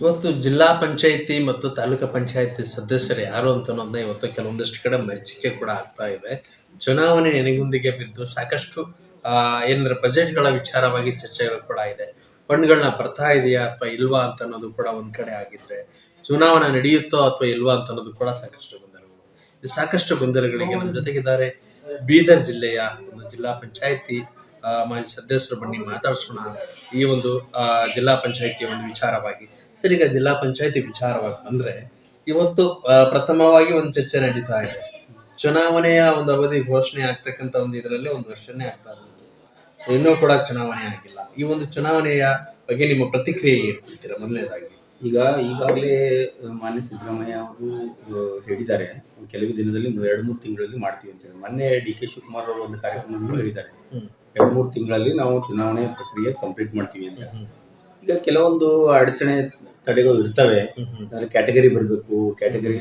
ಇವತ್ತು ಜಿಲ್ಲಾ ಪಂಚಾಯಿತಿ ಮತ್ತು ತಾಲೂಕು ಪಂಚಾಯಿತಿ ಸದಸ್ಯರು ಯಾರು ಅಂತ ಅನ್ನೋದನ್ನ ಇವತ್ತು ಕೆಲವೊಂದಿಷ್ಟು ಕಡೆ ಮರೀಚಿಕೆ ಕೂಡ ಆಗ್ತಾ ಇದೆ. ಚುನಾವಣೆ ನೆನೆಗುಂದಿಗೆ ಬಿದ್ದು ಸಾಕಷ್ಟು ಏನಂದ್ರೆ ಬಜೆಟ್ಗಳ ವಿಚಾರವಾಗಿ ಚರ್ಚೆಗಳು ಕೂಡ ಇದೆ. ಫಂಡ್ಗಳನ್ನ ಬರ್ತಾ ಇದೆಯಾ ಅಥವಾ ಇಲ್ವಾ ಅಂತ ಅನ್ನೋದು ಕೂಡ ಒಂದ್ ಕಡೆ ಆಗಿದ್ರೆ, ಚುನಾವಣೆ ನಡೆಯುತ್ತೋ ಅಥವಾ ಇಲ್ವಾ ಅಂತ ಅನ್ನೋದು ಕೂಡ ಸಾಕಷ್ಟು ಗೊಂದಲಗಳು. ಈ ಸಾಕಷ್ಟು ಗೊಂದಲಗಳಿಗೆ ನಮ್ಮ ಜೊತೆಗಿದ್ದಾರೆ ಬೀದರ್ ಜಿಲ್ಲೆಯ ಒಂದು ಜಿಲ್ಲಾ ಪಂಚಾಯಿತಿ ಮಾಜಿ ಸದಸ್ಯರು. ಬನ್ನಿ ಮಾತಾಡ್ಸೋಣ ಈ ಒಂದು ಜಿಲ್ಲಾ ಪಂಚಾಯಿತಿಯ ಒಂದು ವಿಚಾರವಾಗಿ. ಸರ್, ಈಗ ಜಿಲ್ಲಾ ಪಂಚಾಯತಿ ವಿಚಾರವಾಗಿ ಬಂದ್ರೆ ಇವತ್ತು ಪ್ರಥಮವಾಗಿ ಒಂದು ಚರ್ಚೆ ನಡೀತಾ ಇದೆ. ಚುನಾವಣೆಯ ಒಂದು ಅವಧಿ ಘೋಷಣೆ ಆಗ್ತಕ್ಕಂಥ ಒಂದು ಇದರಲ್ಲಿ ಒಂದು ವರ್ಷನೇ ಆಗ್ತಾ ಇರೋದು. ಸೊ ಇನ್ನೂ ಕೂಡ ಚುನಾವಣೆ ಆಗಿಲ್ಲ. ಈ ಒಂದು ಚುನಾವಣೆಯ ಬಗ್ಗೆ ನಿಮ್ಮ ಪ್ರತಿಕ್ರಿಯೆ ಏರ್ಕೊಳ್ತೀರಾ? ಮೊದಲನೇದಾಗಿ ಈಗಾಗಲೇ ಮಾನ್ಯ ಸಿದ್ದರಾಮಯ್ಯ ಅವರು ಹೇಳಿದ್ದಾರೆ, ಕೆಲವು ದಿನದಲ್ಲಿ 2-3 ತಿಂಗಳಲ್ಲಿ ಮಾಡ್ತೀವಿ ಅಂತ ಹೇಳಿ. ಮೊನ್ನೆ ಡಿ.ಕೆ. ಶಿವಕುಮಾರ್ ಅವರು ಒಂದು ಕಾರ್ಯಕ್ರಮದಲ್ಲಿ ಹೇಳಿದ್ದಾರೆ, 2-3 ತಿಂಗಳಲ್ಲಿ ನಾವು ಚುನಾವಣೆ ಪ್ರಕ್ರಿಯೆ ಕಂಪ್ಲೀಟ್ ಮಾಡ್ತೀವಿ ಅಂತ. ಈಗ ಕೆಲವೊಂದು ಅಡಚಣೆ ತಡೆಗಳು ಇರ್ತವೆ. ಅಂದ್ರೆ ಕ್ಯಾಟಗರಿ ಬರಬೇಕು, ಕ್ಯಾಟಗರಿ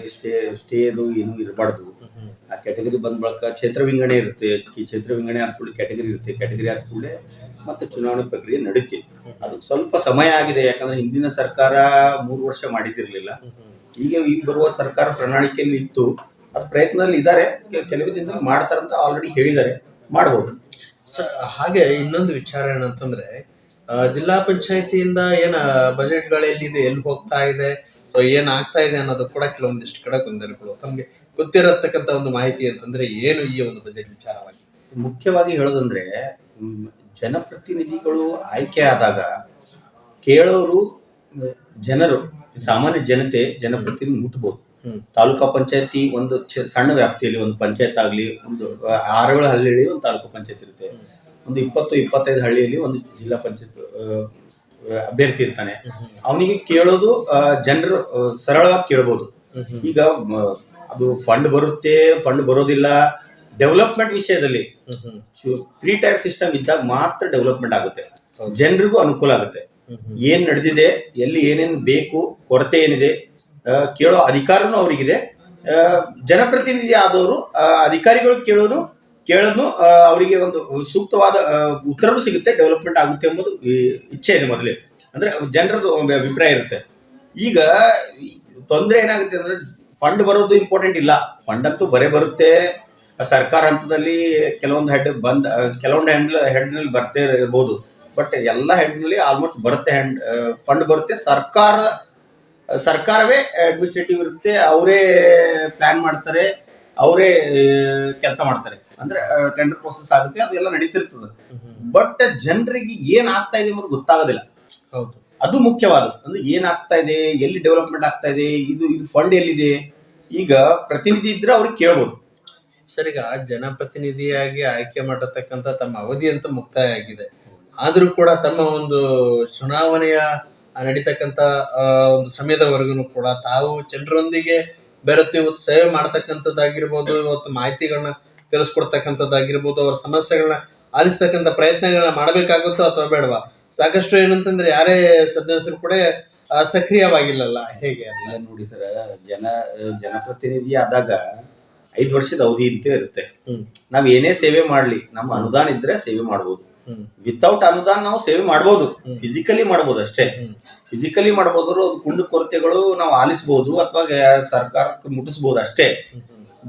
ಸ್ಟೇದು ಏನು ಇರಬಾರ್ದು. ಆ ಕ್ಯಾಟಗರಿ ಬಂದ ಬಳಿಕ ಕ್ಷೇತ್ರ ವಿಂಗಡಣೆ ಇರುತ್ತೆ. ಕ್ಷೇತ್ರ ವಿಂಗಡಣೆ ಆದ ಕೂಡಲೇ ಕ್ಯಾಟಗರಿ ಇರುತ್ತೆ. ಕ್ಯಾಟಗರಿ ಆದ ಕೂಡಲೇ ಮತ್ತೆ ಚುನಾವಣೆ ಪ್ರಕ್ರಿಯೆ ನಡೀತೆ. ಅದು ಸ್ವಲ್ಪ ಸಮಯ ಆಗಿದೆ, ಯಾಕಂದ್ರೆ ಹಿಂದಿನ ಸರ್ಕಾರ 3 ವರ್ಷ ಮಾಡಿದಿರಲಿಲ್ಲ. ಈಗ ಬರುವ ಸರ್ಕಾರ ಪ್ರಣಾಳಿಕೆಯಲ್ಲಿ ಇತ್ತು, ಅದು ಪ್ರಯತ್ನದಲ್ಲಿ ಇದ್ದಾರೆ. ಕೆಲವು ದಿನದಲ್ಲಿ ಮಾಡ್ತಾರಂತ ಆಲ್ರೆಡಿ ಹೇಳಿದ್ದಾರೆ, ಮಾಡ್ಬೋದು. ಹಾಗೆ ಇನ್ನೊಂದು ವಿಚಾರ ಏನಂತಂದ್ರೆ, ಜಿಲ್ಲಾ ಪಂಚಾಯತಿಯಿಂದ ಏನ ಬಜೆಟ್ಗಳೆಲ್ಲಿದೆ, ಎಲ್ಲಿ ಹೋಗ್ತಾ ಇದೆ, ಸೊ ಏನ್ ಆಗ್ತಾ ಇದೆ ಅನ್ನೋದು ಕೂಡ ಕೆಲವೊಂದಿಷ್ಟು ಕಡೆ ಗೊಂದಲಗಳು. ತಮ್ಗೆ ಗೊತ್ತಿರತಕ್ಕಂತ ಒಂದು ಮಾಹಿತಿ ಅಂತಂದ್ರೆ ಏನು ಈ ಒಂದು ಬಜೆಟ್ ವಿಚಾರವಾಗಿ? ಮುಖ್ಯವಾಗಿ ಹೇಳೋದಂದ್ರೆ, ಜನಪ್ರತಿನಿಧಿಗಳು ಆಯ್ಕೆ ಆದಾಗ ಕೇಳೋರು ಜನರು, ಸಾಮಾನ್ಯ ಜನತೆ ಜನಪ್ರತಿನಿಧಿ ಮುಟ್ಬೋದು. ತಾಲೂಕಾ ಪಂಚಾಯತಿ ಒಂದು ಸಣ್ಣ ವ್ಯಾಪ್ತಿಯಲ್ಲಿ ಒಂದು ಪಂಚಾಯತ್ ಆಗಲಿ, ಒಂದು 6-7 ಹಳ್ಳಿಯಲ್ಲಿ ಒಂದು ತಾಲೂಕು ಪಂಚಾಯತ್ ಇರುತ್ತೆ. ಒಂದು 20-25 ಹಳ್ಳಿಯಲ್ಲಿ ಒಂದು ಜಿಲ್ಲಾ ಪಂಚಾಯತ್ ಅಭ್ಯರ್ಥಿ ಇರ್ತಾನೆ. ಅವನಿಗೆ ಕೇಳೋದು ಜನರು ಸರಳವಾಗಿ ಕೇಳ್ಬೋದು. ಈಗ ಅದು ಫಂಡ್ ಬರುತ್ತೆ, ಫಂಡ್ ಬರೋದಿಲ್ಲ. ಡೆವಲಪ್ಮೆಂಟ್ ವಿಷಯದಲ್ಲಿ 3 ಟೈರ್ ಸಿಸ್ಟಮ್ ಇದ್ದಾಗ ಮಾತ್ರ ಡೆವಲಪ್ಮೆಂಟ್ ಆಗುತ್ತೆ, ಜನರಿಗೂ ಅನುಕೂಲ ಆಗುತ್ತೆ. ಏನ್ ನಡೆದಿದೆ, ಎಲ್ಲಿ ಏನೇನು ಬೇಕು, ಕೊರತೆ ಏನಿದೆ ಕೇಳೋ ಅಧಿಕಾರನೂ ಅವ್ರಿಗಿದೆ. ಜನಪ್ರತಿನಿಧಿ ಆದವರು ಅಧಿಕಾರಿಗಳು ಕೇಳೋದು ಅವರಿಗೆ ಒಂದು ಸೂಕ್ತವಾದ ಉತ್ತರವೂ ಸಿಗುತ್ತೆ, ಡೆವಲಪ್ಮೆಂಟ್ ಆಗುತ್ತೆ ಎಂಬುದು ಇಚ್ಛೆ ಇದೆ ಮೊದಲೇ. ಅಂದ್ರೆ ಜನರದ್ದು ಅಭಿಪ್ರಾಯ ಇರುತ್ತೆ. ಈಗ ತೊಂದರೆ ಏನಾಗುತ್ತೆ ಅಂದ್ರೆ, ಫಂಡ್ ಬರೋದು ಇಂಪಾರ್ಟೆಂಟ್ ಇಲ್ಲ. ಫಂಡ್ ಅಂತೂ ಬರುತ್ತೆ. ಸರ್ಕಾರ ಹಂತದಲ್ಲಿ ಕೆಲವೊಂದು ಹೆಡ್ನಲ್ಲಿ ಬರ್ತೇ ಇರ್ಬೋದು, ಬಟ್ ಎಲ್ಲ ಹೆಡ್ನಲ್ಲಿ ಆಲ್ಮೋಸ್ಟ್ ಬರುತ್ತೆ. ಫಂಡ್ ಬರುತ್ತೆ. ಸರ್ಕಾರವೇ ಅಡ್ಮಿನಿಸ್ಟ್ರೇಟಿವ್ ಇರುತ್ತೆ, ಅವರೇ ಪ್ಲಾನ್ ಮಾಡ್ತಾರೆ, ಅವರೇ ಕೆಲಸ ಮಾಡ್ತಾರೆ. ಅಂದ್ರೆ ಟೆಂಡರ್ ಪ್ರೋಸೆಸ್ ಆಗುತ್ತೆ, ಅದೆಲ್ಲ ನಡೀತಿರ್ತದೆ. ಬಟ್ ಜನರಿಗೆ ಏನ್ ಆಗ್ತಾ ಇದೆ ಅನ್ನೋದು ಗೊತ್ತಾಗೋದಿಲ್ಲ. ಹೌದು, ಅದು ಮುಖ್ಯವಾದ. ಅಂದ್ರೆ ಏನ್ ಆಗ್ತಾ ಇದೆ, ಎಲ್ಲಿ ಡೆವಲಪ್ಮೆಂಟ್ ಆಗ್ತಾ ಇದೆ, ಇದು ಫಂಡ್ ಎಲ್ಲಿದೆ. ಈಗ ಪ್ರತಿನಿಧಿ ಇದ್ರೆ ಅವ್ರಿಗೆ ಕೇಳ್ಬೋದು. ಸರ್, ಈಗ ಜನಪ್ರತಿನಿಧಿಯಾಗಿ ಆಯ್ಕೆ ಮಾಡತಕ್ಕಂತ ತಮ್ಮ ಅವಧಿ ಅಂತ ಮುಕ್ತಾಯ ಆಗಿದೆ. ಆದ್ರೂ ಕೂಡ ತಮ್ಮ ಒಂದು ಚುನಾವಣೆಯ ನಡೀತಕ್ಕಂತ ಒಂದು ಸಮಯದವರೆಗೂ ಕೂಡ ತಾವು ಜನರೊಂದಿಗೆ ಬೆರೆತು ಇವತ್ತು ಸೇವೆ ಮಾಡ್ತಕ್ಕಂಥದ್ದಾಗಿರ್ಬೋದು, ಇವತ್ತು ಮಾಹಿತಿಗಳನ್ನ ತಿಳಿಸ್ಕೊಡ್ತಕ್ಕಂಥದ್ದಾಗಿರ್ಬೋದು, ಅವ್ರ ಸಮಸ್ಯೆಗಳನ್ನ ಆಲಿಸ್ತಕ್ಕಂಥ ಪ್ರಯತ್ನಗಳನ್ನ ಮಾಡಬೇಕಾಗುತ್ತೋ ಅಥವಾ ಬೇಡವಾ? ಸಾಕಷ್ಟು ಏನಂತಂದ್ರೆ ಯಾರೇ ಸದಸ್ಯರು ಕೂಡ ಸಕ್ರಿಯವಾಗಿಲ್ಲಲ್ಲ, ಹೇಗೆ ಇಲ್ಲ ನೋಡಿ ಸರ್, ಜನಪ್ರತಿನಿಧಿ ಆದಾಗ 5 ವರ್ಷದ ಅವಧಿ ಅಂತ ಇರುತ್ತೆ. ನಾವ್ ಏನೇ ಸೇವೆ ಮಾಡ್ಲಿ, ನಮ್ಮ ಅನುದಾನ ಇದ್ರೆ ಸೇವೆ ಮಾಡ್ಬೋದು. ವಿತೌಟ್ ಅನುದಾನ ನಾವು ಸೇವೆ ಮಾಡ್ಬೋದು, ಫಿಸಿಕಲಿ ಮಾಡ್ಬೋದು ಅಷ್ಟೇ. ಫಿಸಿಕಲಿ ಮಾಡ್ಬೋದು, ಅದು ಕುಂದು ಕೊರತೆಗಳು ನಾವು ಆಲಿಸಬಹುದು ಅಥವಾ ಸರ್ಕಾರಕ್ಕೆ ಮುಟ್ಟಿಸಬಹುದು ಅಷ್ಟೇ.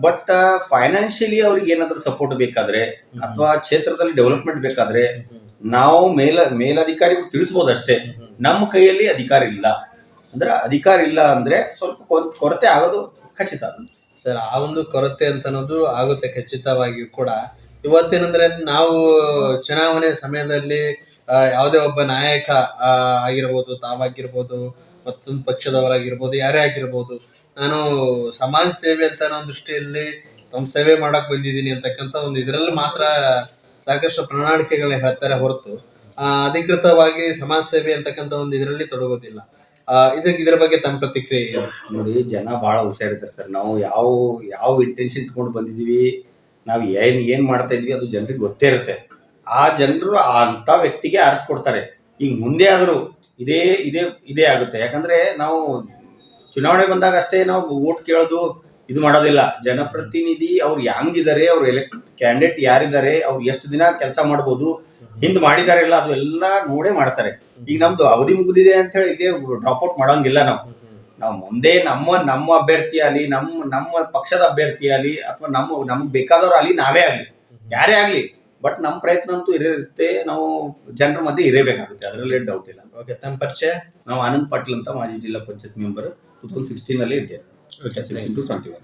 ಬಟ್ ಫೈನಾನ್ಷಿಯಲಿ ಅವ್ರಿಗೆ ಏನಾದ್ರೂ ಸಪೋರ್ಟ್ ಬೇಕಾದ್ರೆ ಅಥವಾ ಕ್ಷೇತ್ರದಲ್ಲಿ ಡೆವಲಪ್ಮೆಂಟ್ ಬೇಕಾದ್ರೆ ನಾವು ಮೇಲಧಿಕಾರಿಗಳು ತಿಳಿಸ್ಬೋದು ಅಷ್ಟೇ. ನಮ್ಮ ಕೈಯಲ್ಲಿ ಅಧಿಕಾರ ಇಲ್ಲ ಅಂದ್ರೆ ಸ್ವಲ್ಪ ಕೊರತೆ ಆಗೋದು ಖಚಿತ. ಸರ್, ಆ ಒಂದು ಕೊರತೆ ಅಂತ ಅನ್ನೋದು ಆಗುತ್ತೆ ಖಚಿತವಾಗಿಯೂ ಕೂಡ. ಇವತ್ತೇನಂದ್ರೆ, ನಾವು ಚುನಾವಣೆ ಸಮಯದಲ್ಲಿ ಯಾವುದೇ ಒಬ್ಬ ನಾಯಕ ಆಗಿರ್ಬೋದು, ತಾವಾಗಿರ್ಬೋದು, ಮತ್ತೊಂದು ಪಕ್ಷದವರಾಗಿರ್ಬೋದು, ಯಾರೇ ಆಗಿರ್ಬೋದು, ನಾನು ಸಮಾಜ ಸೇವೆ ಅಂತ ಅನ್ನೋ ದೃಷ್ಟಿಯಲ್ಲಿ ತಮ್ಮ ಸೇವೆ ಮಾಡಕ್ ಬಂದಿದ್ದೀನಿ ಅಂತಕ್ಕಂಥ ಒಂದು ಇದರಲ್ಲಿ ಮಾತ್ರ ಸಾಕಷ್ಟು ಪ್ರಣಾಳಿಕೆಗಳನ್ನ ಹೇಳ್ತಾರೆ ಹೊರತು ಅಧಿಕೃತವಾಗಿ ಸಮಾಜ ಸೇವೆ ಅಂತಕ್ಕಂಥ ಒಂದು ಇದರಲ್ಲಿ ತೊಡಗೋದಿಲ್ಲ. ಇದ್ರ ಬಗ್ಗೆ ತಮ್ಮ ಪ್ರತಿಕ್ರಿಯೆ ಏನು? ನೋಡಿ, ಜನ ಬಹಳ ಹುಷಾರಿರ್ತಾರೆ ಸರ್. ನಾವು ಯಾವ ಇಂಟೆನ್ಷನ್ ಇಟ್ಕೊಂಡು ಬಂದಿದೀವಿ, ನಾವು ಏನ್ ಮಾಡ್ತಾ ಇದ್ವಿ ಅದು ಜನರಿಗೆ ಗೊತ್ತೇ ಇರುತ್ತೆ. ಆ ಜನರು ಅಂತ ವ್ಯಕ್ತಿಗೆ ಆರಿಸ್ಕೊಡ್ತಾರೆ. ಈಗ ಮುಂದೆ ಆದರೂ ಇದೇ ಆಗುತ್ತೆ. ಯಾಕಂದ್ರೆ ನಾವು ಚುನಾವಣೆ ಬಂದಾಗ ಅಷ್ಟೇ ನಾವು ವೋಟ್ ಕೇಳೋದು ಇದು ಮಾಡೋದಿಲ್ಲ. ಜನಪ್ರತಿನಿಧಿ ಅವ್ರು ಹೆಂಗಿದ್ದಾರೆ, ಅವ್ರು ಕ್ಯಾಂಡಿಡೇಟ್ ಯಾರಿದ್ದಾರೆ, ಅವ್ರು ಎಷ್ಟು ದಿನ ಕೆಲಸ ಮಾಡ್ಬೋದು, ಹಿಂದ್ ಮಾಡಿದಾರೆ ಇಲ್ಲ, ಅದು ಎಲ್ಲ ನೋಡೇ ಮಾಡ್ತಾರೆ. ಈಗ ನಮ್ದು ಅವಧಿ ಮುಗಿದಿದೆ ಅಂತ ಹೇಳಿ ಇಲ್ಲಿ ಡ್ರಾಪ್ ಔಟ್ ಮಾಡೋಂಗಿಲ್ಲ ನಾವು ಮುಂದೆ ನಮ್ಮ ಅಭ್ಯರ್ಥಿ ಆಗಲಿ ನಮ್ಮ ಪಕ್ಷದ ಅಭ್ಯರ್ಥಿ ಆಗಲಿ ಅಥವಾ ನಮ್ಗೆ ಬೇಕಾದವ್ರು ಆಗಲಿ ನಾವೇ ಆಗಲಿ ಯಾರೇ ಆಗಲಿ ಬಟ್ ನಮ್ಮ ಪ್ರಯತ್ನ ಅಂತೂ ಇರುತ್ತೆ. ನಾವು ಜನರ ಮಧ್ಯೆ ಇರಬೇಕಾಗುತ್ತೆ, ಅದರಲ್ಲಿ ಡೌಟ್ ಇಲ್ಲ. ಓಕೆ, ತಮ್ಮ ಪರಿಚಯ? ನಾವು ಆನಂದ್ ಪಾಟೀಲ್ ಅಂತ ಮಾಜಿ ಜಿಲ್ಲಾ ಪಂಚಾಯತ್ ಮೆಂಬರ್ 2016 ಇದ್ದೇನೆ. 16 to 21.